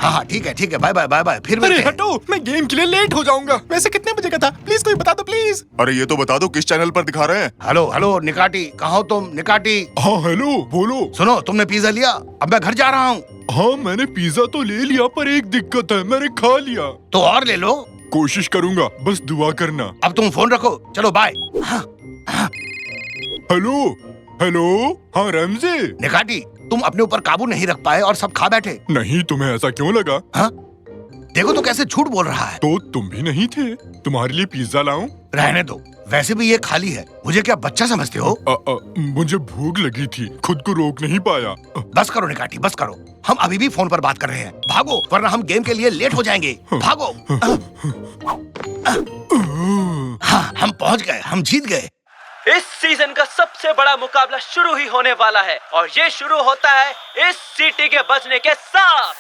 हाँ ठीक है बाय बाय बाय बाय, फिर अरे मिलते हैं। हटो, मैं गेम के लिए लेट हो जाऊंगा। वैसे कितने बजे का था? प्लीज कोई बता दो प्लीज। अरे ये तो बता दो किस चैनल पर दिखा रहे हैं। हेलो हेलो निकाटी, कहाँ हो तुम निकाटी? हाँ हेलो, बोलो। सुनो, तुमने पिज्जा लिया? अब मैं घर जा रहा हूँ। हाँ मैंने पिज्जा तो ले लिया, पर एक दिक्कत है, मैंने खा लिया। तो और ले लो। कोशिश करूंगा, बस दुआ करना। अब तुम फोन रखो, चलो बाय। हेलो हेलो, हाँ रमजे। निकाटी, तुम अपने ऊपर काबू नहीं रख पाए और सब खा बैठे। नहीं, तुम्हें ऐसा क्यों लगा? हाँ? देखो तो कैसे झूठ बोल रहा है। तो तुम भी नहीं थे? तुम्हारे लिए पिज्जा लाऊं? रहने दो, वैसे भी ये खाली है। मुझे क्या बच्चा समझते हो? मुझे भूख लगी थी, खुद को रोक नहीं पाया। बस करो निकाटी, बस करो। हम अभी भी फोन पर बात कर रहे हैं। भागो, वरना हम गेम के लिए लेट हो जाएंगे। भागो। हाँ, हम पहुंच गए, हम जीत गए। इस सीजन का सबसे बड़ा मुकाबला शुरू ही होने वाला है और ये शुरू होता है इस सीटी के बजने के साथ।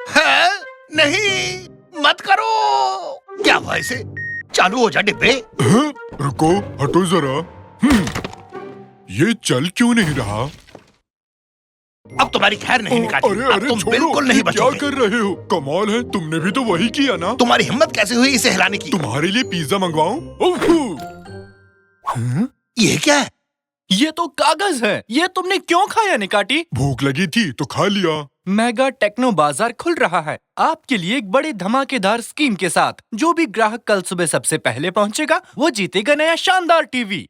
है? नहीं, मत करो। क्या हुआ इसे? चालू हो जा डिब्बे। रुको, हटो जरा। ये चल क्यों नहीं रहा? अब तुम्हारी खैर नहीं निकाटी। अरे अब अरे तुम छोड़ो, बिल्कुल नहीं क्या बचोगे। कर रहे हो? कमाल है, तुमने भी तो वही किया ना। तुम्हारी हिम्मत कैसे हुई इसे हिलाने की? तुम्हारे लिए पिज्जा मंगवाऊं? ये क्या है? ये तो कागज है। ये तुमने क्यों खाया निकाटी? भूख लगी थी तो खा लिया। मेगा टेक्नो बाजार खुल रहा है आपके लिए एक बड़े धमाकेदार स्कीम के साथ। जो भी ग्राहक कल सुबह सबसे पहले पहुंचेगा वो जीतेगा नया शानदार टीवी,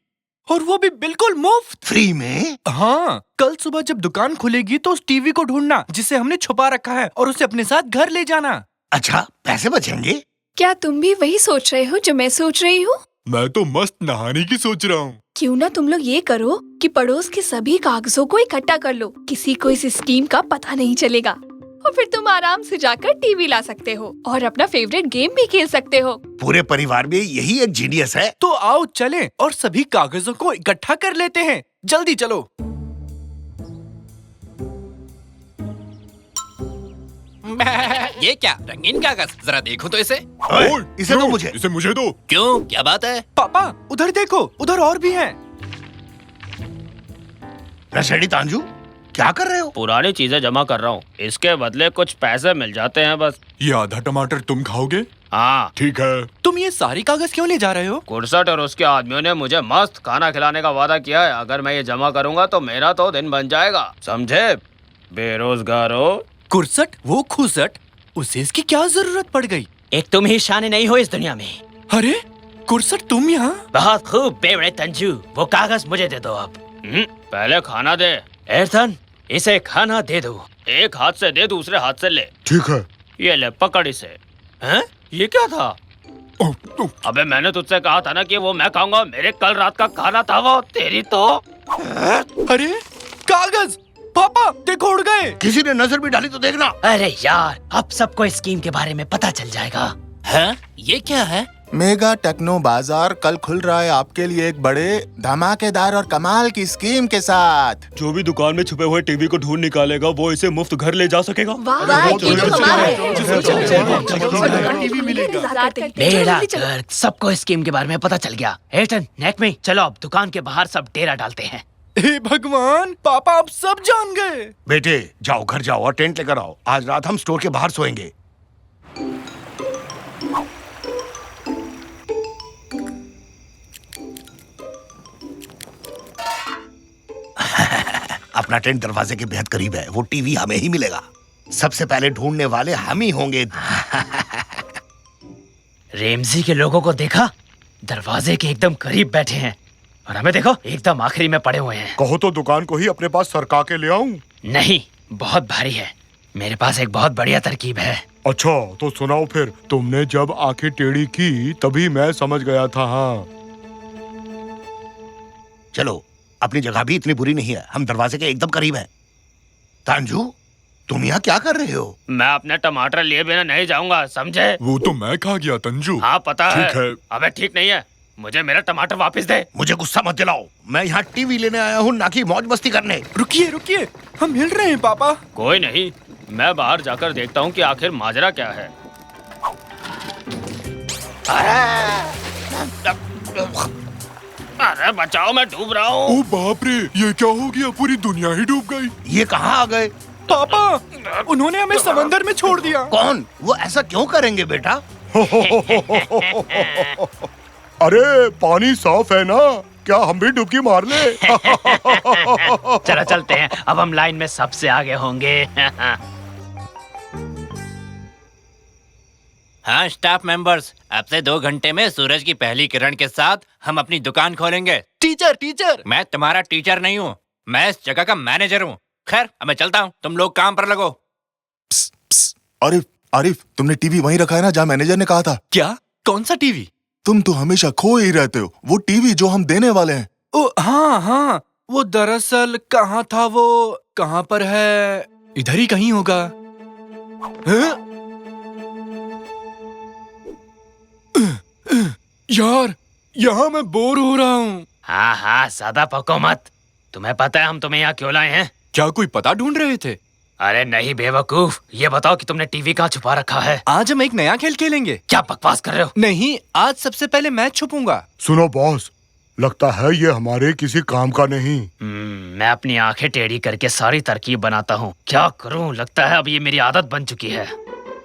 और वो भी बिल्कुल मुफ्त। फ्री में? हाँ, कल सुबह जब दुकान खुलेगी तो उस टीवी को ढूंढना जिसे हमने छुपा रखा है और उसे अपने साथ घर ले जाना। अच्छा, पैसे बचेंगे? क्या तुम भी वही सोच रहे हो जो मैं सोच रही हूँ? मैं तो मस्त नहाने की सोच रहा हूँ। क्यों ना तुम लोग ये करो कि पड़ोस के सभी कागजों को इकट्ठा कर लो। किसी को इस स्कीम का पता नहीं चलेगा और फिर तुम आराम से जाकर टीवी ला सकते हो और अपना फेवरेट गेम भी खेल सकते हो। पूरे परिवार में यही एक जीनियस है। तो आओ चलें और सभी कागजों को इकट्ठा कर लेते हैं। जल्दी चलो। ये क्या रंगीन कागज? जरा देखो तो इसे। ओए, इसे दो मुझे। इसे मुझे दो। क्यों, क्या बात है? पापा उधर देखो, उधर और भी हैं। रशेडी तांजू, क्या कर रहे हो? पुरानी चीजें जमा कर रहा हूँ, इसके बदले कुछ पैसे मिल जाते हैं बस। ये आधा टमाटर तुम खाओगे? हाँ। ठीक है। तुम ये सारी कागज क्यों ले जा रहे हो? कुर्सट और उसके आदमियों ने मुझे मस्त खाना खिलाने का वादा किया है। अगर मैं ये जमा करूंगा तो मेरा तो दिन बन जाएगा, समझे बेरोजगारों। कुर्सट, वो खुसट, उसे इसकी क्या जरूरत पड़ गई? एक तुम ही शान नहीं हो इस दुनिया में। अरे कुर्सट, तुम यहाँ? बहुत खूब बेवड़े तंजू, वो कागज मुझे दे दो अब। पहले खाना दे। एर्थन, इसे खाना दे दो। एक हाथ से दे, दूसरे हाथ से ले। ठीक है। ये ले, पकड़ इसे। हैं? ये क्या था? अबे मैंने तुझसे कहा था ना कि वो मैं खाऊंगा। मेरे कल रात का खाना था वो। तेरी तो। अरे कागज! पापा देखो, उड़ गए। किसी ने नजर भी डाली तो देखना। अरे यार, अब सबको इस स्कीम के बारे में पता चल जाएगा। हैं? ये क्या है? मेगा टेक्नो बाजार कल खुल रहा है आपके लिए एक बड़े धमाकेदार और कमाल की स्कीम के साथ। जो भी दुकान में छुपे हुए टीवी को ढूंढ निकालेगा वो इसे मुफ्त घर ले जा सकेगा। वाह, ये तो कमाल है। बेड़ा गर्क, सबको इस स्कीम के बारे में पता चल गया। एटन, नेक में चलो, अब दुकान के बाहर सब डेरा डालते हैं। हे भगवान, पापा अब सब जान गए। बेटे जाओ, घर जाओ और टेंट लेकर आओ। आज रात हम स्टोर के बाहर सोएंगे। अपना टेंट दरवाजे के बेहद करीब है। वो टीवी हमें ही मिलेगा। सबसे पहले ढूंढने वाले हम ही होंगे। रेमजी के लोगों को देखा? दरवाजे के एकदम करीब बैठे हैं और हमें देखो, एकदम आखिरी में पड़े हुए हैं। कहो तो दुकान को ही अपने पास सरका के ले आऊं? नहीं, बहुत भारी है। मेरे पास एक बहुत बढ़िया तरकीब है। अच्छा तो सुनाओ फिर। तुमने जब आंखें टेढ़ी की तभी मैं समझ गया था। हाँ चलो, अपनी जगह भी इतनी बुरी नहीं है। हम दरवाजे के एकदम करीब हैं। तांजू, तुम यहाँ क्या कर रहे हो? मैं अपने टमाटर लिए बिना नहीं जाऊंगा, समझे? वो तो मैं खा गया तंजू। हाँ पता है। ठीक है। अबे ठीक नहीं है, मुझे मेरा टमाटर वापस दे। मुझे गुस्सा मत दिलाओ। मैं यहाँ टीवी लेने आया हूँ, ना कि मौज मस्ती करने। रुकिए रुकिए, हम हिल रहे हैं पापा। कोई नहीं, मैं बाहर जाकर देखता हूँ कि आखिर माजरा क्या है। अरे बचाओ, मैं डूब रहा हूँ। ओ बाप रे, ये क्या हो गया? पूरी दुनिया ही डूब गई। ये कहाँ आ गए? पापा, उन्होंने हमें समंदर में छोड़ दिया। कौन? वो ऐसा क्यों करेंगे बेटा? अरे पानी साफ है ना, क्या हम भी डुबकी मार ले? चलो चलते हैं, अब हम लाइन में सबसे आगे होंगे। हाँ स्टाफ मेंबर्स, अब से 2 घंटे में सूरज की पहली किरण के साथ हम अपनी दुकान खोलेंगे। टीचर, मैं तुम्हारा टीचर नहीं हूँ, मैं इस जगह का मैनेजर हूँ। खैर अब मैं चलता हूँ, तुम लोग काम पर लगो। आरिफ, आरिफ, तुमने टीवी वहीं रखा है ना जहाँ मैनेजर ने कहा था? क्या? कौन सा टीवी? तुम तो हमेशा खो ही रहते हो। वो टीवी जो हम देने वाले हैं। ओ हाँ, वो दरअसल कहाँ था, वो कहाँ पर है? इधर ही कहीं होगा। हाँ? यार, यहाँ मैं बोर हो रहा हूँ। हाँ हाँ, ज्यादा पको मत। तुम्हें पता है हम तुम्हें यहाँ क्यों लाए हैं? क्या कोई पता ढूंढ रहे थे? अरे नहीं बेवकूफ, ये बताओ कि तुमने टीवी कहाँ छुपा रखा है? आज हम एक नया खेल खेलेंगे। क्या बकवास कर रहे हो? नहीं, आज सबसे पहले मैं छुपूंगा। सुनो बॉस, लगता है ये हमारे किसी काम का नहीं। मैं अपनी आंखें टेढ़ी करके सारी तरकीब बनाता हूँ। क्या करूँ, लगता है अब ये मेरी आदत बन चुकी है।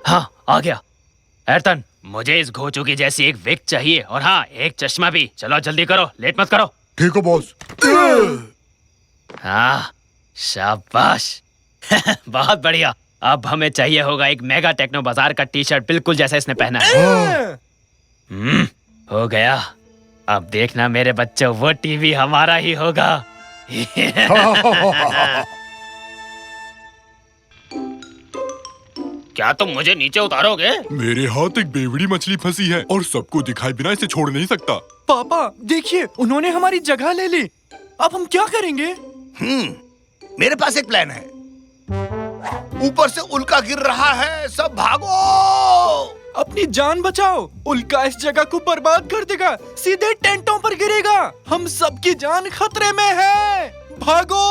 हाँ, आ गया। एर्थन, मुझे इस घोचू की जैसी एक विग चाहिए, और हाँ, एक चश्मा भी। चलो जल्दी करो, लेट मत करो। ठीक है बॉस। हाँ, शाबाश। बहुत बढ़िया। अब हमें चाहिए होगा एक मेगा टेक्नो बाजार का टी शर्ट, बिल्कुल जैसा इसने पहना है। हो गया। अब देखना मेरे बच्चों, वो टीवी हमारा ही होगा। क्या तुम मुझे नीचे उतारोगे? मेरे हाथ एक बेवड़ी मछली फंसी है और सबको दिखाए बिना इसे छोड़ नहीं सकता। पापा देखिए, उन्होंने हमारी जगह ले ली। अब हम क्या करेंगे? मेरे पास एक प्लान है। ऊपर से उल्का गिर रहा है, सब भागो। अपनी जान बचाओ, उल्का इस जगह को बर्बाद कर देगा, सीधे टेंटों पर गिरेगा। हम सबकी जान खतरे में है, भागो।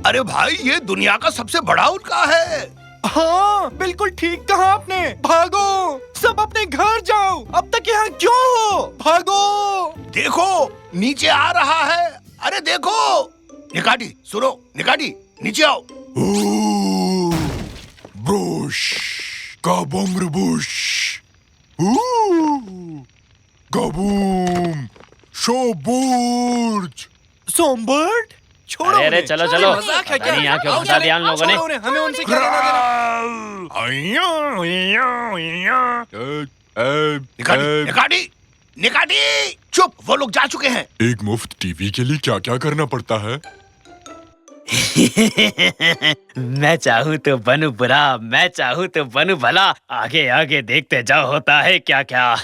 अरे भाई, ये दुनिया का सबसे बड़ा उल्का है। हाँ, बिल्कुल ठीक कहा आपने। भागो, सब अपने घर जाओ। अब तक यहाँ क्यों हो? भागो। देखो, नीचे आ रहा है। अरे देखो। निकाटी, सुनो, निकाटी, नीचे आओ। ब्रूश काबूम रुबूश, काबूम शोबूर्ज। सोमबर्ड, छोड़ो अरे उन्हें। चलो चलो, मजाक है पता क्या? नहीं यहाँ क्यों आओ फंसा चले, दिया उन लोगों ने। छोड़ो उन्हें, हमें उनसे क्या लेना देना। निकाटी, निकाटी, निकाटी, चुप। वो लोग जा चुके हैं। एक मुफ्त टीवी के लिए क्या क्या करना पड़ता है? मैं चाहूँ तो बनूं बुरा, मैं चाहूँ तो बनूं भला। आगे आगे देखते जाओ, होता है क्या क्या।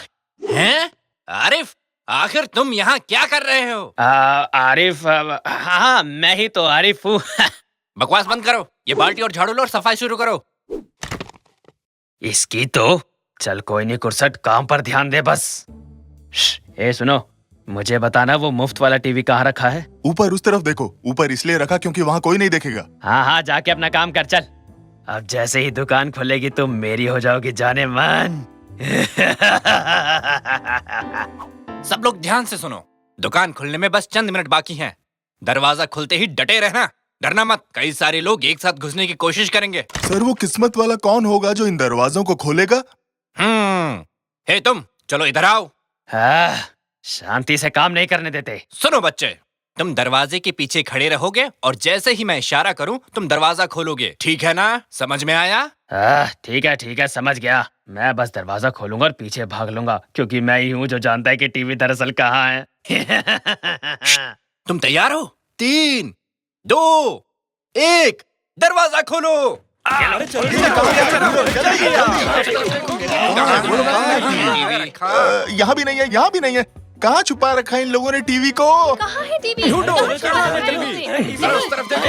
हैं? आरिफ, आखिर तुम यहाँ क्या कर रहे हो? आरिफ, हाँ मैं ही तो आरिफ हूँ। बकवास बंद करो, ये बाल्टी और झाड़ू लो और सफाई शुरू करो। इसकी तो चल कोई नहीं कुर्सट, काम पर ध्यान दे बस। ए सुनो, मुझे बताना वो मुफ्त वाला टीवी कहाँ रखा है? ऊपर उस तरफ देखो। ऊपर इसलिए रखा क्योंकि वहाँ कोई नहीं देखेगा। हाँ हाँ, जाके अपना काम कर चल। अब जैसे ही दुकान खुलेगी तुम मेरी हो जाओगी जाने मन। सब लोग ध्यान से सुनो, दुकान खुलने में बस चंद मिनट बाकी हैं। दरवाजा खुलते ही डटे रहना, डरना मत। कई सारे लोग एक साथ घुसने की कोशिश करेंगे। सर, वो किस्मत वाला कौन होगा जो इन दरवाजों को खोलेगा? हे तुम, चलो इधर आओ। हाँ, शांति से काम नहीं करने देते। सुनो बच्चे, तुम दरवाजे के पीछे खड़े रहोगे और जैसे ही मैं इशारा करूं तुम दरवाजा खोलोगे, ठीक है ना? समझ में आया? ठीक है, समझ गया। मैं बस दरवाजा खोलूंगा और पीछे भाग लूंगा, क्योंकि मैं ही हूँ जो जानता है कि टीवी दरअसल कहाँ है। तुम तैयार हो? 3, 2, 1, दरवाजा खोलो। यहाँ भी नहीं है, यहाँ भी नहीं है। कहाँ छुपा रखा है इन लोगों ने टीवी को? कहाँ है टीवी? ढूंढो। कहाँ छुपा है टीवी? उस तरफ देखो।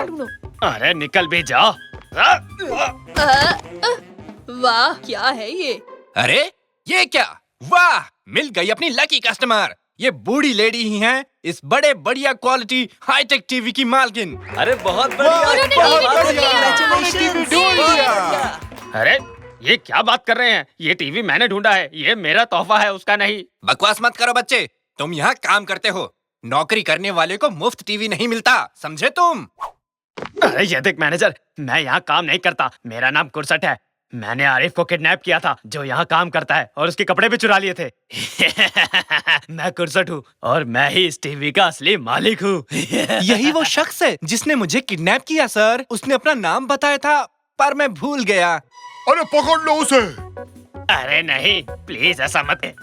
ढूंढो। अरे निकल भी जाओ। वाह, क्या है ये? अरे ये क्या? वाह, मिल गई अपनी लकी कस्टमर। ये बूढ़ी लेडी ही हैं इस बड़े बढ़िया क्वालिटी हाईटेक टीवी की मालकिन। अरे बहुत अरे ये क्या बात कर रहे हैं? ये टीवी मैंने ढूंढा है, ये मेरा तोहफा है, उसका नहीं। बकवास मत करो बच्चे, तुम यहाँ काम करते हो। नौकरी करने वाले को मुफ्त टीवी नहीं मिलता, समझे तुम? अरे ये देख मैनेजर, मैं यहाँ काम नहीं करता, मेरा नाम कुरसट है। मैंने आरिफ को किडनैप किया था जो यहाँ काम करता है, और उसके कपड़े भी चुरा लिए थे। मैं कुरसट हूँ और मैं ही इस टीवी का असली मालिक हूँ। यही वो शख्स है जिसने मुझे किडनैप किया सर। उसने अपना नाम बताया था पर मैं भूल गया। अरे पकड़ लो उसे। अरे नहीं, प्लीज ऐसा मत।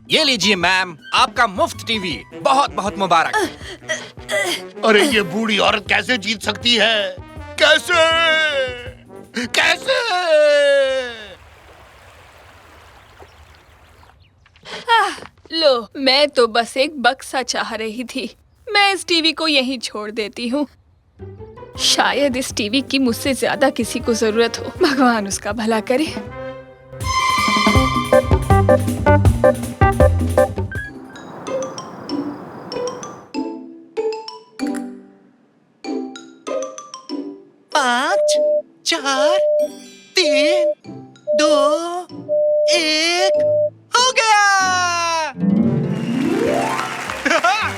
ये लीजिए मैम, आपका मुफ्त टीवी। बहुत बहुत मुबारक। अरे ये बूढ़ी औरत कैसे जीत सकती है? कैसे? कैसे? लो, मैं तो बस एक बक्सा चाह रही थी। मैं इस टीवी को यहीं छोड़ देती हूँ। शायद इस टीवी की मुझसे ज्यादा किसी को जरूरत हो। भगवान उसका भला करे। पाँच, 4, 3, 2, 1, हो गया।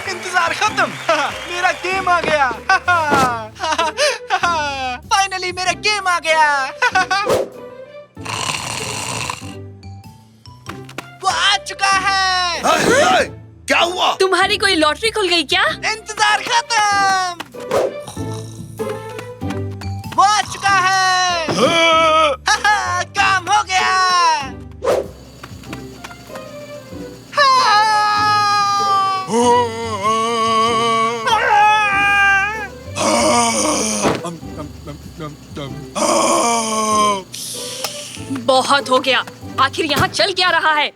इंतजार खत्म। मेरा गेम आ गया। फाइनली मेरा गेम आ गया। वो आ चुका है। क्या हुआ? तुम्हारी कोई लॉटरी खुल गई क्या? इंतजार खत्म। वो आ चुका है। काम हो गया। बहुत हो गया। आखिर यहाँ चल क्या रहा है?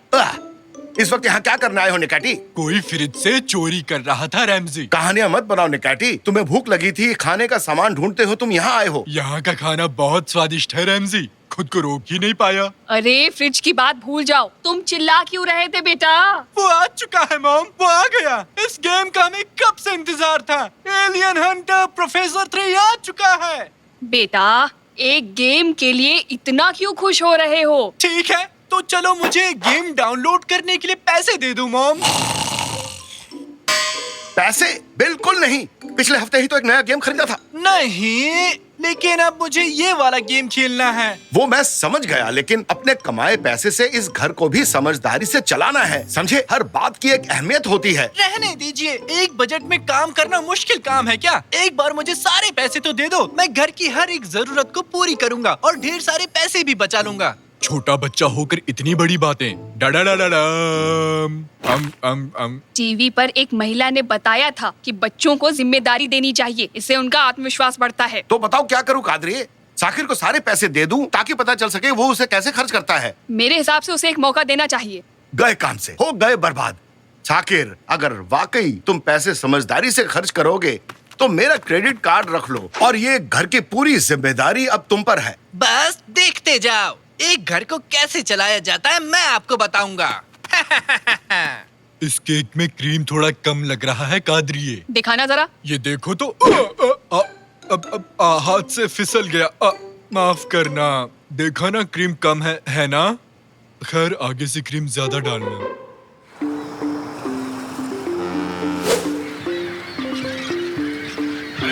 इस वक्त यहाँ क्या करने आए हो निकाटी? कोई फ्रिज से चोरी कर रहा था रैमजी। कहानियां मत बनाओ निकाटी। तुम्हें भूख लगी थी, खाने का सामान ढूंढते हो तुम यहाँ आए हो। यहाँ का खाना बहुत स्वादिष्ट है रैमजी, खुद को रोक ही नहीं पाया। अरे फ्रिज की बात भूल जाओ। तुम चिल्ला क्यों रहे थे बेटा? वो आ चुका है मॉम, वो आ गया। इस गेम का हमें कब से इंतजार था। एलियन हंटर प्रोफेसर 3 आ चुका है। बेटा, एक गेम के लिए इतना क्यों खुश हो रहे हो? ठीक है, तो चलो मुझे गेम डाउनलोड करने के लिए पैसे दे दो मॉम। पैसे? बिल्कुल नहीं। पिछले हफ्ते ही तो एक नया गेम खरीदा था। नहीं, लेकिन अब मुझे ये वाला गेम खेलना है। वो मैं समझ गया, लेकिन अपने कमाए पैसे से इस घर को भी समझदारी से चलाना है, समझे? हर बात की एक अहमियत होती है। रहने दीजिए, एक बजट में काम करना मुश्किल काम है क्या? एक बार मुझे सारे पैसे तो दे दो, मैं घर की हर एक जरूरत को पूरी करूंगा और ढेर सारे पैसे भी बचा लूंगा। छोटा बच्चा होकर इतनी बड़ी बातें। टीवी पर एक महिला ने बताया था कि बच्चों को जिम्मेदारी देनी चाहिए, इससे उनका आत्मविश्वास बढ़ता है। तो बताओ क्या करूं कादरी? साकिर को सारे पैसे दे दूं ताकि पता चल सके वो उसे कैसे खर्च करता है। मेरे हिसाब से उसे एक मौका देना चाहिए। गए काम से, हो गए बर्बाद। साकिर, अगर वाकई तुम पैसे समझदारी से खर्च करोगे तो मेरा क्रेडिट कार्ड रख लो, और ये घर की पूरी जिम्मेदारी अब तुम पर है। बस देखते जाओ, एक घर को कैसे चलाया जाता है मैं आपको बताऊंगा। इस केक में क्रीम थोड़ा कम लग रहा है कादरिए। दिखाना जरा। ये देखो तो। हाथ से फिसल गया। माफ करना। देखा ना, क्रीम कम है ना? खैर, आगे से क्रीम ज्यादा डालना।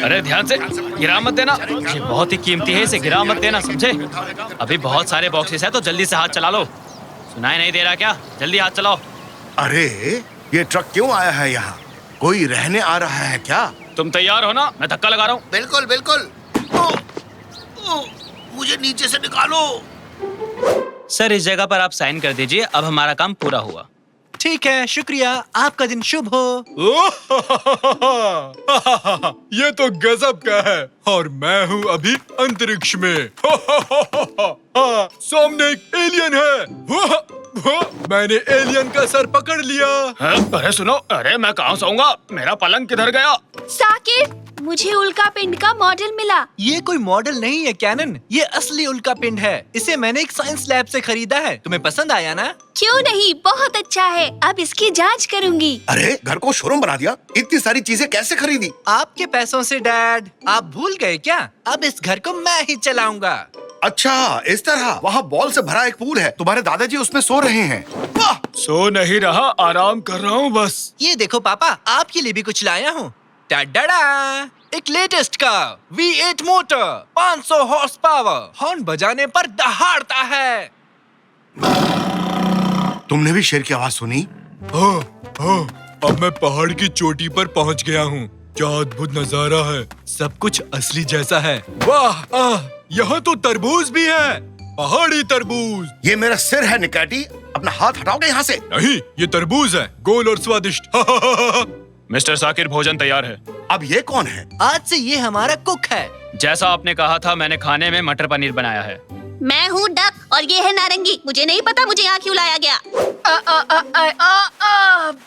अरे ध्यान से, गिरा मत देना। ये बहुत ही कीमती है, इसे गिरा मत देना, समझे? अभी बहुत सारे बॉक्सेस हैं, तो जल्दी से हाथ चला लो। सुनाई नहीं दे रहा क्या? जल्दी हाथ चलाओ। अरे ये ट्रक क्यों आया है यहाँ? कोई रहने आ रहा है क्या? तुम तैयार हो ना? मैं धक्का लगा रहा हूँ। बिल्कुल बिल्कुल। मुझे नीचे से निकालो। सर, इस जगह पर आप साइन कर दीजिए। अब हमारा काम पूरा हुआ। ठीक है, शुक्रिया। आपका दिन शुभ हो। ये तो गजब का है, और मैं हूँ अभी अंतरिक्ष में। सामने एक एलियन है। मैंने एलियन का सर पकड़ लिया। अरे सुनो, अरे मैं कहाँ सोऊंगा? मेरा पलंग किधर गया? साकिर, मुझे उल्का पिंड का मॉडल मिला। ये कोई मॉडल नहीं है कैनन, ये असली उल्का पिंड है। इसे मैंने एक साइंस लैब से खरीदा है। तुम्हें पसंद आया ना? क्यों नहीं, बहुत अच्छा है। अब इसकी जांच करूंगी। अरे घर को शोरूम बना दिया। इतनी सारी चीजें कैसे खरीदी? आपके पैसों से डैड। आप भूल गए क्या? अब इस घर को मैं ही चलाऊंगा। अच्छा, इस तरह। वहाँ बॉल से भरा एक पूल है, तुम्हारे दादाजी उसमें सो रहे हैं। वाह, सो नहीं रहा, आराम कर रहा हूँ बस। ये देखो पापा, आपके लिए भी कुछ लाया हूँ। टाडा! एक लेटेस्ट का V8 motor, 500 horse power, horn बजाने पर दहाड़ता है। तुमने भी शेर की आवाज सुनी? हाँ, हाँ, अब मैं पहाड़ की चोटी पर पहुँच गया हूँ। क्या अद्भुत नजारा है, सब कुछ असली जैसा है। वाह, यहाँ तो तरबूज भी है, पहाड़ी तरबूज। ये मेरा सिर है निकाटी, अपना हाथ हटाओगे यहाँ से। नहीं, ये तरबूज है, गोल और स्वादिष्ट। मिस्टर साकिर, भोजन तैयार है। अब ये कौन है? आज से ये हमारा कुक है। जैसा आपने कहा था, मैंने खाने में मटर पनीर बनाया है। मैं हूँ डक और ये है नारंगी। मुझे नहीं पता मुझे यहाँ क्यों लाया गया।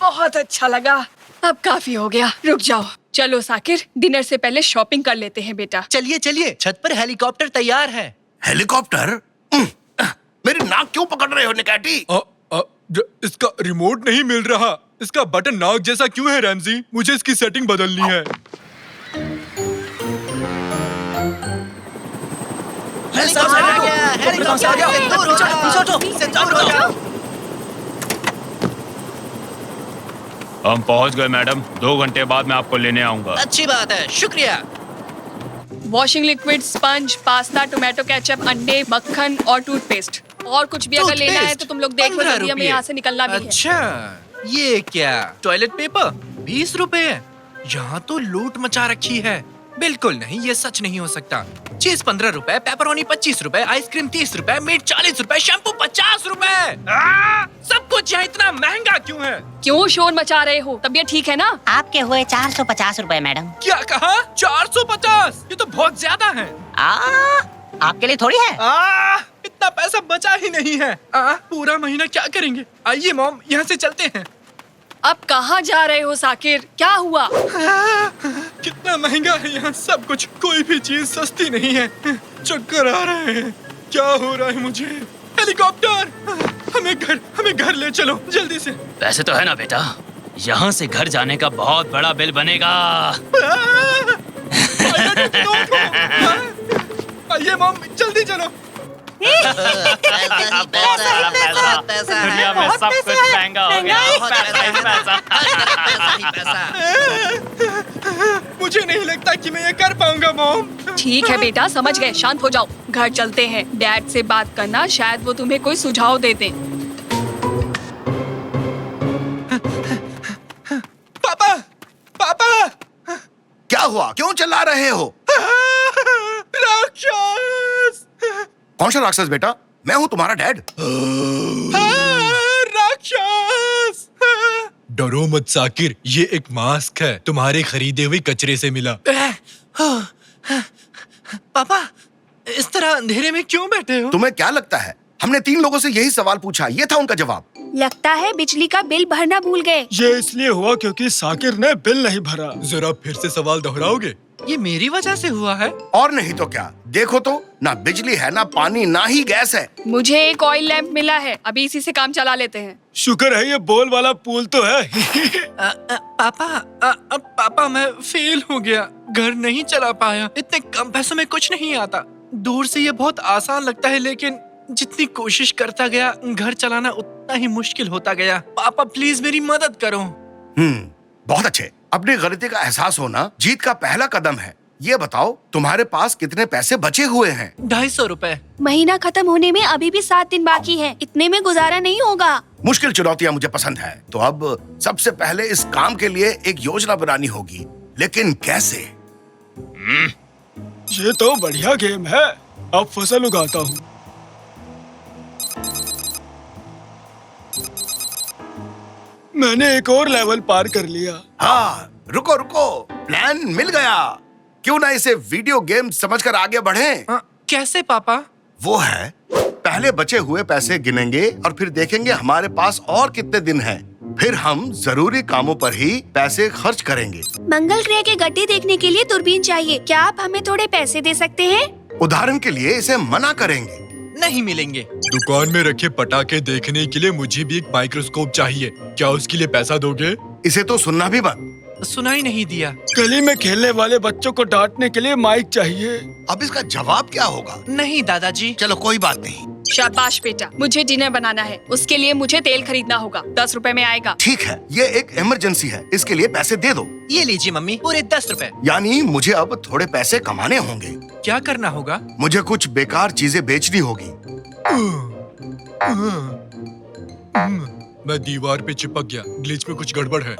बहुत अच्छा लगा। अब काफी हो गया, रुक जाओ। चलो साकिर, डिनर से पहले शॉपिंग कर लेते हैं बेटा। चलिए चलिए, छत पर हेलीकॉप्टर तैयार है। हेलीकॉप्टर? मेरी नाक क्यों पकड़ रहे हो निकाटी? इसका रिमोट नहीं मिल रहा। इसका बटन नाक जैसा क्यों है रैमजी? मुझे इसकी सेटिंग बदलनी है। हम पहुंच गए मैडम, 2 घंटे बाद मैं आपको लेने आऊंगा। अच्छी बात है, शुक्रिया। Washing liquid, sponge, pasta, tomato ketchup, अंडे, मक्खन और टूथपेस्ट। और कुछ भी अगर लेना है तो तुम लोग देख लो, जल्दी हमें यहाँ से निकलना भी है। अच्छा, ये क्या? टॉयलेट पेपर 20 रुपए? यहाँ तो लूट मचा रखी है। बिल्कुल नहीं, ये सच नहीं हो सकता। चीज 15 रुपए, पेपरोनी 25 रुपए, आइसक्रीम 30 रुपए, मीट 40 रुपए, शैम्पू 50 रुपए। सब कुछ यहाँ इतना महंगा क्यों है? क्यों शोर मचा रहे हो? तबीयत ठीक है ना? आपके हुए 450 रुपए मैडम। क्या कहा? 450? ये तो बहुत ज्यादा है। आपके लिए थोड़ी है। इतना पैसा बचा ही नहीं है। पूरा महीना क्या करेंगे? आइए मॉम, यहाँ से चलते हैं। अब कहाँ जा रहे हो साकिर? क्या हुआ? कितना महंगा है यहाँ सब कुछ, कोई भी चीज सस्ती नहीं है। चक्कर आ रहे हैं, क्या हो रहा है मुझे? हेलीकॉप्टर, हमें घर ले चलो जल्दी से। वैसे तो है ना बेटा, यहाँ से घर जाने का बहुत बड़ा बिल बनेगा। आइए मॉम, जल्दी चलो। दुनिया में सब कुछ महंगा हो गया, पैसा। मुझे नहीं लगता कि मैं ये कर पाऊंगा मॉम। ठीक है बेटा, समझ गए, शांत हो जाओ। घर चलते हैं, डैड से बात करना, शायद वो तुम्हें कोई सुझाव दे दें। पापा, पापा, क्या हुआ? क्यों चिल्ला रहे हो? राक्षस! कौन सा राक्षस बेटा? मैं हूँ तुम्हारा डैड। राक्षस! डरो मत साकिर, ये एक मास्क है, तुम्हारे खरीदे हुए कचरे से मिला। पापा, इस तरह अंधेरे में क्यों बैठे हो? तुम्हें क्या लगता है? हमने 3 लोगों से यही सवाल पूछा, ये था उनका जवाब। लगता है बिजली का बिल भरना भूल गए। ये इसलिए हुआ क्योंकि साकिर ने बिल नहीं भरा। जरा फिर से सवाल दोहराओगे? ये मेरी वजह से हुआ है। और नहीं तो क्या, देखो तो, ना बिजली है, ना पानी, ना ही गैस है। मुझे एक ऑयल लैंप मिला है, अभी इसी से काम चला लेते हैं। शुक्र है ये बोल वाला पुल तो है। पापा मैं फेल हो गया, घर नहीं चला पाया। इतने कम पैसों में कुछ नहीं आता। दूर से ये बहुत आसान लगता है, लेकिन जितनी कोशिश करता गया, घर चलाना उतना ही मुश्किल होता गया। पापा प्लीज मेरी मदद करो। बहुत अच्छे। अपनी गलती का एहसास होना जीत का पहला कदम है। ये बताओ, तुम्हारे पास कितने पैसे बचे हुए हैं? 250 रुपए। महीना खत्म होने में अभी भी 7 दिन बाकी है। इतने में गुजारा नहीं होगा। मुश्किल चुनौतियां मुझे पसंद है। तो अब सबसे पहले इस काम के लिए एक योजना बनानी होगी, लेकिन कैसे? ये तो बढ़िया गेम है। अब फसल उगाता हूँ। मैंने एक और लेवल पार कर लिया। हाँ, रुको रुको, प्लान मिल गया। क्यों ना इसे वीडियो गेम समझकर आगे बढ़ें? कैसे पापा? वो है, पहले बचे हुए पैसे गिनेंगे और फिर देखेंगे हमारे पास और कितने दिन हैं। फिर हम जरूरी कामों पर ही पैसे खर्च करेंगे। मंगल ग्रह के गड्ढे देखने के लिए दूरबीन चाहिए। क्या आप हमें थोड़े पैसे दे सकते हैं? उदाहरण के लिए इसे मना करेंगे। नहीं मिलेंगे। दुकान में रखे पटाखे देखने के लिए मुझे भी एक माइक्रोस्कोप चाहिए। क्या उसके लिए पैसा दोगे? इसे तो सुनना भी बंद। सुनाई नहीं दिया। गली में खेलने वाले बच्चों को डांटने के लिए माइक चाहिए। अब इसका जवाब क्या होगा? नहीं दादाजी। चलो कोई बात नहीं, शाबाश बेटा, मुझे डिनर बनाना है। उसके लिए मुझे तेल खरीदना होगा। 10 रुपए में आएगा। ठीक है, ये एक इमरजेंसी है, इसके लिए पैसे दे दो। ये लीजिए मम्मी, पूरे 10 रुपए। यानी मुझे अब थोड़े पैसे कमाने होंगे। क्या करना होगा? मुझे कुछ बेकार चीजें बेचनी होगी। मैं दीवार पे चिपक गया। ग्लिच में कुछ गड़बड़ है।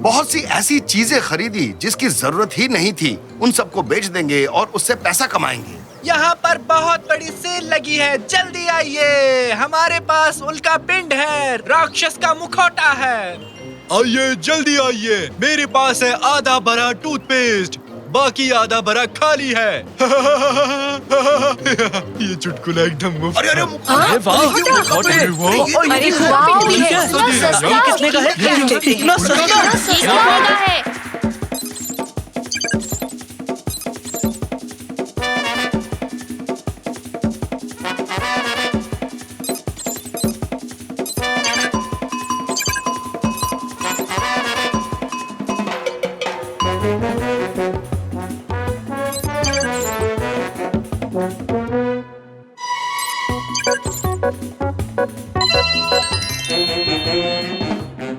बहुत सी ऐसी चीजें खरीदी जिसकी जरूरत ही नहीं थी। उन सबको बेच देंगे और उससे पैसा कमाएंगे। यहाँ पर बहुत बड़ी सेल लगी है, जल्दी आइए। हमारे पास उल्का पिंड है, राक्षस का मुखौटा है। आइए, जल्दी आइए। मेरे पास है आधा भरा टूथपेस्ट, बाकी आधा भरा खाली है। ये चुटकुला एकदम मुफ्त। अरे अरे, अरे वाह, अरे वाह, भी है। ये कितने का है? इतना सस्ता है।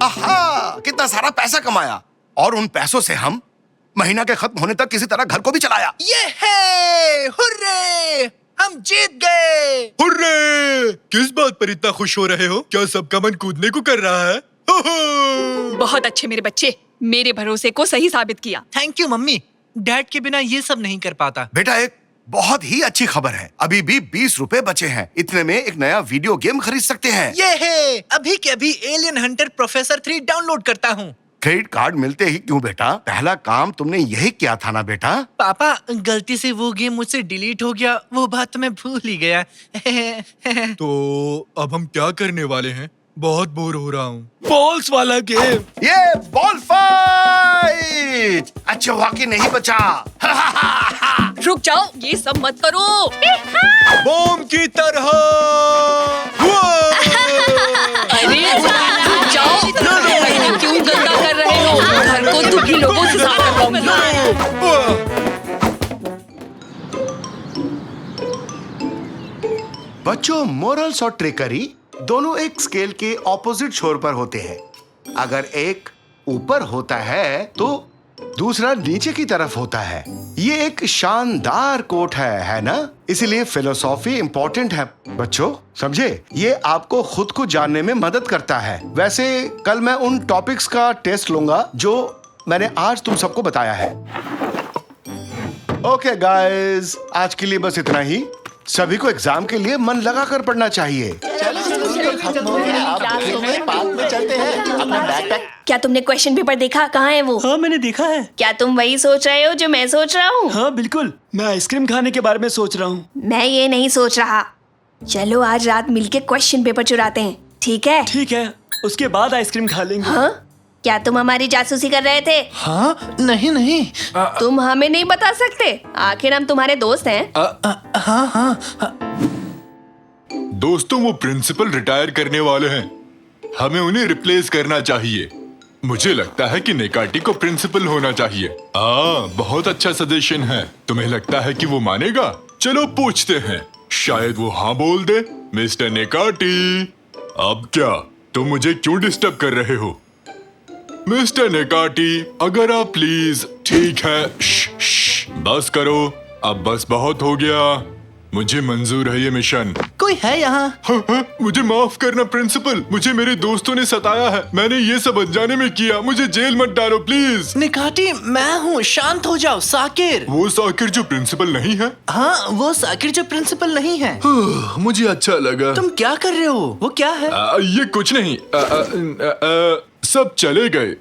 आहा, कितना सारा पैसा कमाया और उन पैसों से हम महीना के खत्म होने तक किसी तरह घर को भी चलाया। ये है, हुर्रे! हम जीत गए। हुर्रे! किस बात पर इतना खुश हो रहे हो? क्या सबका मन कूदने को कर रहा है? बहुत अच्छे मेरे बच्चे, मेरे भरोसे को सही साबित किया। थैंक यू मम्मी, डैड के बिना ये सब नहीं कर पाता। बेटा, एक बहुत ही अच्छी खबर है। अभी भी 20 रुपए बचे हैं। इतने में एक नया वीडियो गेम खरीद सकते हैं। ये है, अभी के अभी एलियन हंटर प्रोफेसर 3 डाउनलोड करता हूँ। क्रेडिट कार्ड मिलते ही क्यों बेटा? पहला काम तुमने यही किया था ना बेटा? पापा, गलती से वो गेम मुझसे डिलीट हो गया, वो बात मैं भूल ही गया। तो अब हम क्या करने वाले हैं? बहुत बोर हो रहा हूँ। बॉल्स वाला गेम। ये बॉल फाइट! अच्छा वाकई नहीं बचा। रुक जाओ, ये सब मत करो। बॉम्ब की तरह। अरे रुक जाओ, क्यों गंदा कर रहे हो? घर को तुम ही लोगों से साफ करवाऊंगी। बच्चों, मोरल्स और ट्रिकरी दोनों एक स्केल के ऑपोजिट छोर पर होते हैं। अगर एक ऊपर होता है तो दूसरा नीचे की तरफ होता है। ये एक शानदार कोट है ना? इसीलिए फिलोसॉफी इंपॉर्टेंट है बच्चों, समझे? ये आपको खुद को जानने में मदद करता है। वैसे कल मैं उन टॉपिक्स का टेस्ट लूंगा जो मैंने आज तुम सबको बताया है। ओके गाइस, आज के लिए बस इतना ही। सभी को एग्जाम के लिए मन लगा कर पढ़ना चाहिए। क्या तुमने क्वेश्चन पेपर देखा? कहाँ है वो? हाँ, मैंने देखा है। क्या तुम वही सोच रहे हो जो मैं सोच रहा हूँ? हाँ बिल्कुल, मैं आइसक्रीम खाने के बारे में सोच रहा हूँ। मैं ये नहीं सोच रहा। चलो आज रात मिलके क्वेश्चन पेपर चुराते हैं, ठीक है? ठीक है, उसके बाद आइसक्रीम खा लेंगे। हाँ? क्या तुम हमारी जासूसी कर रहे थे? हाँ, नहीं। तुम हमें नहीं बता सकते? आखिर हम तुम्हारे दोस्त हैं। हाँ। दोस्तों, वो प्रिंसिपल रिटायर करने वाले हैं। हमें उन्हें रिप्लेस करना चाहिए। मुझे लगता है कि नेकाटी को प्रिंसिपल होना चाहिए। बहुत अच्छा सजेशन है। तुम्हें लगता है कि वो मानेगा? चलो पूछते हैं, शायद वो हाँ बोल दे। मिस्टर नेकाटी, अब क्या? तुम मुझे क्यों डिस्टर्ब कर रहे हो? मिस्टर नेकाटी, अगर आप प्लीज। ठीक है, बस करो। अब बस बहुत हो गया। मुझे मंजूर है ये मिशन। कोई है यहाँ? हाँ, मुझे माफ करना प्रिंसिपल, मुझे मेरे दोस्तों ने सताया है। मैंने ये सब अनजाने में किया। मुझे जेल मत डालो प्लीज। निकाटी, मैं हूँ, शांत हो जाओ। साकिर। वो साकिर जो प्रिंसिपल नहीं है? हाँ, वो साकिर जो प्रिंसिपल नहीं है। मुझे अच्छा लगा। तुम क्या कर रहे हो? वो क्या है? ये कुछ नहीं। सब चले गए।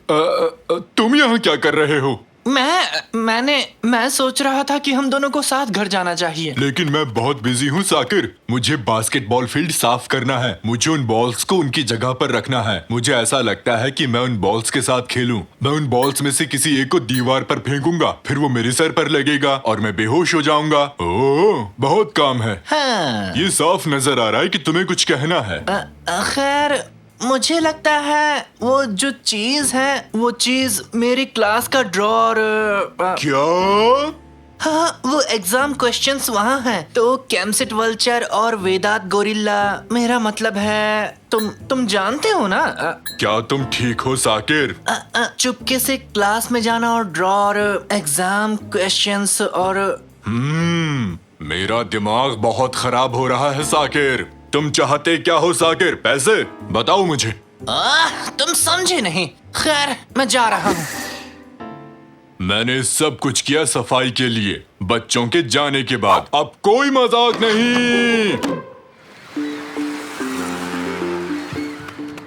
तुम यहाँ क्या कर रहे हो? मैं सोच रहा था कि हम दोनों को साथ घर जाना चाहिए। लेकिन मैं बहुत बिजी हूँ साकिर। मुझे बास्केटबॉल फील्ड साफ करना है। मुझे उन बॉल्स को उनकी जगह पर रखना है। मुझे ऐसा लगता है कि मैं उन बॉल्स के साथ खेलूं। मैं उन बॉल्स में से किसी एक को दीवार पर फेंकूंगा, फिर वो मेरे सर पर लगेगा और मैं बेहोश हो जाऊंगा। ओह, बहुत काम है। हाँ। ये साफ नजर आ रहा है कि तुम्हें कुछ कहना है। खैर, मुझे लगता है वो जो चीज है वो चीज मेरी क्लास का ड्रॉर। क्या? हाँ, वो एग्जाम क्वेश्चंस वहाँ हैं। तो कैमसिट वल्चर और वेदांत गोरिल्ला, मेरा मतलब है तुम जानते हो ना? क्या तुम ठीक हो साकिर? चुपके से क्लास में जाना और ड्रॉर, एग्जाम क्वेश्चंस और मेरा दिमाग बहुत खराब हो रहा है साकिर। तुम चाहते क्या हो साकिर? पैसे बताओ मुझे। तुम समझे नहीं। खैर, मैं जा रहा हूँ। मैंने सब कुछ किया सफाई के लिए, बच्चों के जाने के बाद। अब कोई मजाक नहीं।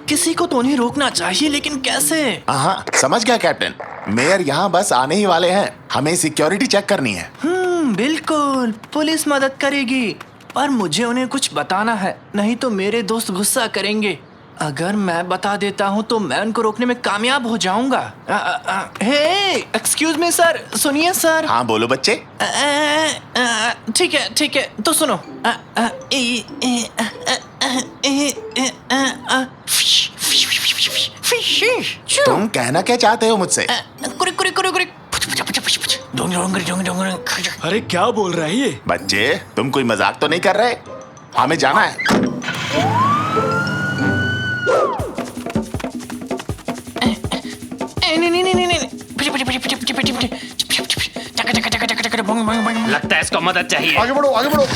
किसी को तो उन्हें रोकना चाहिए, लेकिन कैसे? हाँ, समझ गया कैप्टन। मेयर यहाँ बस आने ही वाले हैं। हमें सिक्योरिटी चेक करनी है। बिल्कुल, पुलिस मदद करेगी, पर मुझे उन्हें कुछ बताना है, नहीं तो मेरे दोस्त गुस्सा करेंगे। अगर मैं बता देता हूँ तो मैं उनको रोकने में कामयाब हो जाऊंगा। हे, एक्सक्यूज मी सर, सुनिए सर। हाँ बोलो बच्चे। ठीक है, तो सुनो। तुम कहना क्या चाहते हो मुझसे? अरे क्या बोल रहा है ये? बच्चे, तुम कोई मजाक तो नहीं कर रहे? हमें जाना है। लगता है इसको मदद चाहिए। आगे बढ़ो, आगे बढ़ो।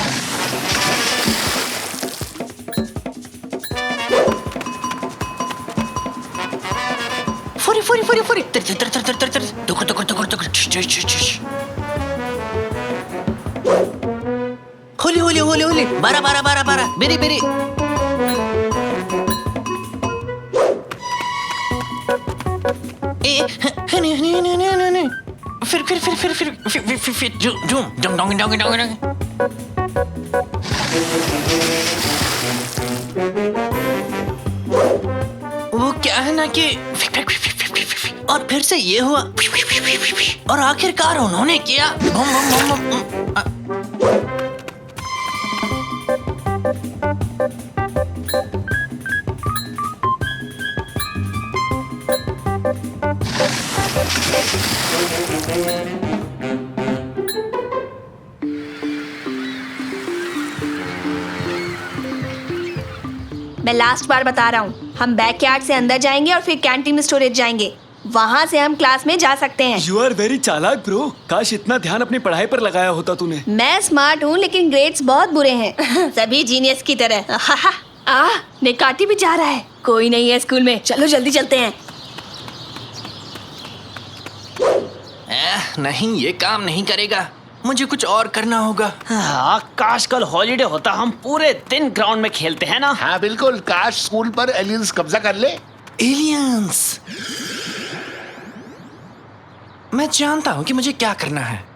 फुरी होली बारा बेरी फिर वो क्या है ना कि और फिर से ये हुआ और आखिरकार उन्होंने किया। मैं लास्ट बार बता रहा हूँ, हम बैकयार्ड से अंदर जाएंगे और फिर कैंटीन स्टोरेज जाएंगे। वहाँ से हम क्लास में जा सकते हैं। यू आर वेरी चालाक ब्रो। काश इतना ध्यान अपनी पढ़ाई पर लगाया होता तूने। मैं स्मार्ट हूँ, लेकिन ग्रेड्स बहुत बुरे हैं। सभी जीनियस की तरह। निकाटी भी जा रहा है। कोई नहीं है स्कूल में, चलो जल्दी चलते हैं। नहीं, ये काम नहीं करेगा, मुझे कुछ और करना होगा। काश कल हॉलीडे होता, हम पूरे दिन ग्राउंड में खेलते हैं ना। हाँ बिल्कुल, काश स्कूल पर एलियंस कब्जा कर ले। एलियंस, मैं जानता हूँ कि मुझे क्या करना है।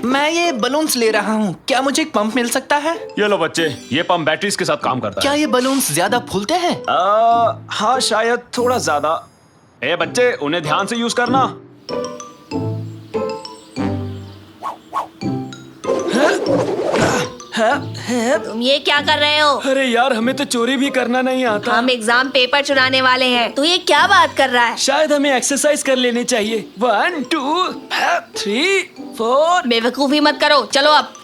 मैं ये बलून्स ले रहा हूँ, क्या मुझे एक पंप मिल सकता है? ये लो बच्चे, ये पंप बैटरीज के साथ काम करता क्या ये बलून्स ज्यादा फूलते हैं? हाँ शायद थोड़ा ज्यादा। ए बच्चे, उन्हें ध्यान से यूज करना। तुम ये क्या कर रहे हो? अरे यार, हमें तो चोरी भी करना नहीं आता। हम एग्जाम पेपर चुराने वाले हैं। तू ये क्या बात कर रहा है? शायद हमें एक्सरसाइज कर लेनी चाहिए। 1 2 3 4। बेवकूफी मत करो, चलो अब।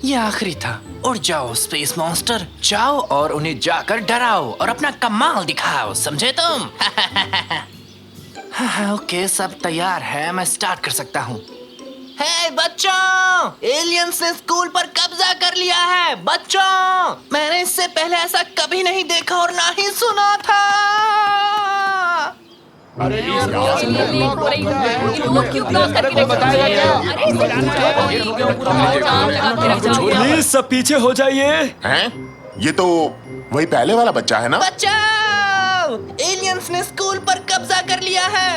ये आखिरी था। उड़ जाओ स्पेस मॉन्स्टर, जाओ और उन्हें जाकर डराओ और अपना कमाल दिखाओ, समझे तुम? ओके, सब तैयार है, मैं स्टार्ट कर सकता हूँ। हे बच्चों, एलियंस ने स्कूल पर कब्जा कर लिया है। बच्चों, मैंने इससे पहले ऐसा कभी नहीं देखा और ना ही सुना था। प्लीज सब पीछे हो जाइए। हैं? ये तो वही पहले वाला बच्चा है ना? बचाओ! एलियंस ने स्कूल पर कब्जा कर लिया लिया है।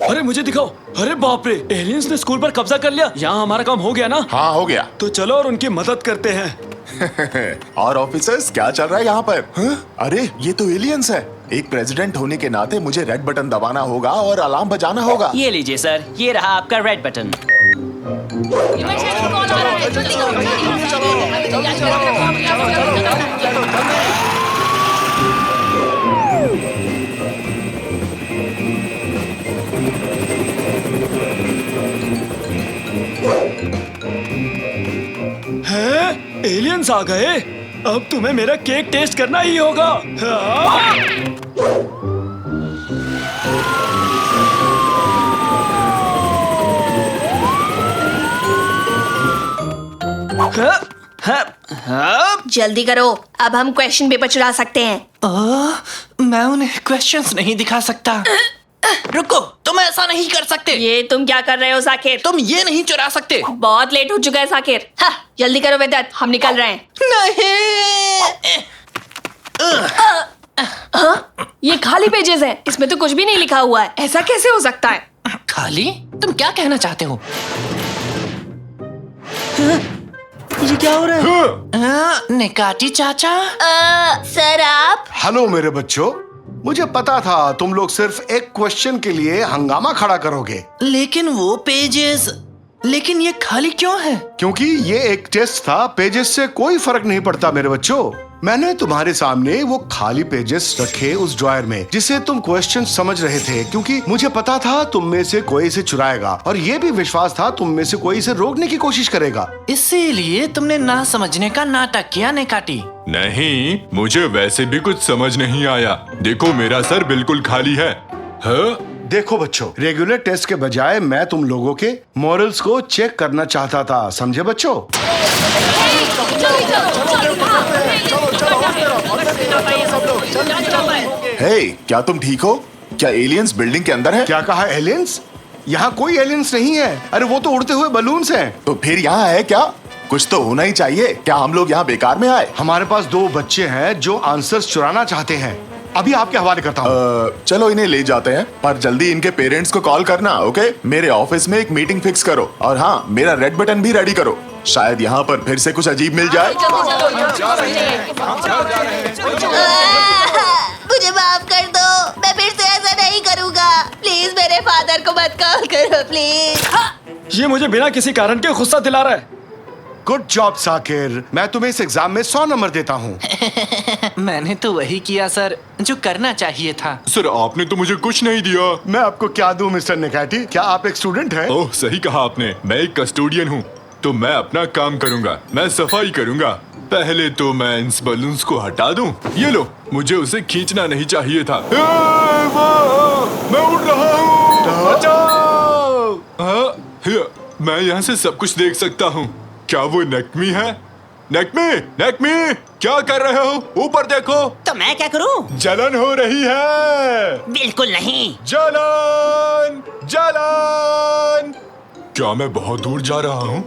अरे मुझे दिखाओ। अरे बाप रे, एलियंस ने स्कूल पर कब्जा कर लिया। यहाँ हमारा काम हो गया ना? हाँ हो गया। तो चलो और उनकी मदद करते हैं। और ऑफिसर्स क्या चल रहा है यहाँ पर? अरे ये तो एलियंस है। एक प्रेसिडेंट होने के नाते मुझे रेड बटन दबाना होगा और अलार्म बजाना होगा। ये लीजिए सर, ये रहा आपका रेड बटन। हैं? एलियंस आ गए। अब तुम्हें मेरा केक टेस्ट करना ही होगा। जल्दी करो, अब हम क्वेश्चन पेपर चुरा सकते हैं। मैं उन्हें क्वेश्चंस नहीं दिखा सकता। रुको, तुम ऐसा नहीं कर सकते। ये तुम क्या कर रहे हो साकिर? तुम ये नहीं चुरा सकते। बहुत लेट हो चुका है साकिर। हाँ, जल्दी करो वेदांत, हम निकल रहे हैं। नहीं। ये खाली पेजेस हैं, इसमें तो कुछ भी नहीं लिखा हुआ है। ऐसा कैसे हो सकता है? खाली? तुम क्या कहना चाहते हो? ये क्या हो रहा है? निकाटी चाचा। सर आप? हेलो मेरे बच्चों, मुझे पता था तुम लोग सिर्फ एक क्वेश्चन के लिए हंगामा खड़ा करोगे। लेकिन वो पेजेस, लेकिन ये खाली क्यों है? क्योंकि ये एक टेस्ट था, पेजेस से कोई फर्क नहीं पड़ता मेरे बच्चों। मैंने तुम्हारे सामने वो खाली पेजेस रखे उस ड्रॉयर में जिसे तुम क्वेश्चन समझ रहे थे, क्योंकि मुझे पता था तुम में से कोई इसे चुराएगा और ये भी विश्वास था तुम में से कोई इसे रोकने की कोशिश करेगा। इसीलिए तुमने ना समझने का नाटक किया निकाटी। नहीं, मुझे वैसे भी कुछ समझ नहीं आया। देखो मेरा सर बिल्कुल खाली है। हाँ? देखो बच्चों, रेगुलर टेस्ट के बजाय मैं तुम लोगों के मॉरल्स को चेक करना चाहता था, समझे बच्चों? हे, क्या तुम ठीक हो? क्या एलियंस बिल्डिंग के अंदर है? क्या कहा एलियंस? यहाँ कोई एलियंस नहीं है। अरे वो तो उड़ते हुए बलून्स हैं। तो फिर यहाँ है क्या? कुछ तो होना ही चाहिए। क्या हम लोग यहाँ बेकार में आए? हमारे पास 2 बच्चे हैं जो आंसर्स चुराना चाहते हैं। अभी आपके हवाले करता हूँ। चलो इन्हें ले जाते हैं, पर जल्दी इनके पेरेंट्स को कॉल करना, ओके? मेरे ऑफिस में एक मीटिंग फिक्स करो और हाँ, मेरा रेड बटन भी रेडी करो। शायद यहाँ पर फिर से कुछ अजीब मिल जाए। मुझे माफ कर दो, मैं फिर से ऐसा नहीं करूँगा। प्लीज मेरे फादर को मत कॉल करो प्लीज। ये मुझे बिना किसी कारण के गुस्सा दिला रहा है। गुड जॉब साकिर, मैं तुम्हें इस एग्जाम में 100 नंबर देता हूँ। मैंने तो वही किया सर जो करना चाहिए था। सर आपने तो मुझे कुछ नहीं दिया। मैं आपको क्या दूं मिस्टर निकाटी? क्या आप एक स्टूडेंट हैं? ओह सही कहा आपने, मैं एक कस्टोडियन हूँ। तो मैं अपना काम करूँगा, मैं सफाई करूँगा। पहले तो मैं इन बलून्स को हटा दूं। ये लो, मुझे उसे खींचना नहीं चाहिए था। मैं उड़ रहा हूँ, बचाओ! मैं यहाँ से सब कुछ देख सकता हूँ। क्या वो नेक्मी है? नेक्मी, नेक्मी, क्या कर रहे हो? ऊपर देखो। तो मैं क्या करूं? जलन हो रही है। बिल्कुल नहीं। जलन, जलन। क्या मैं बहुत दूर जा रहा हूँ?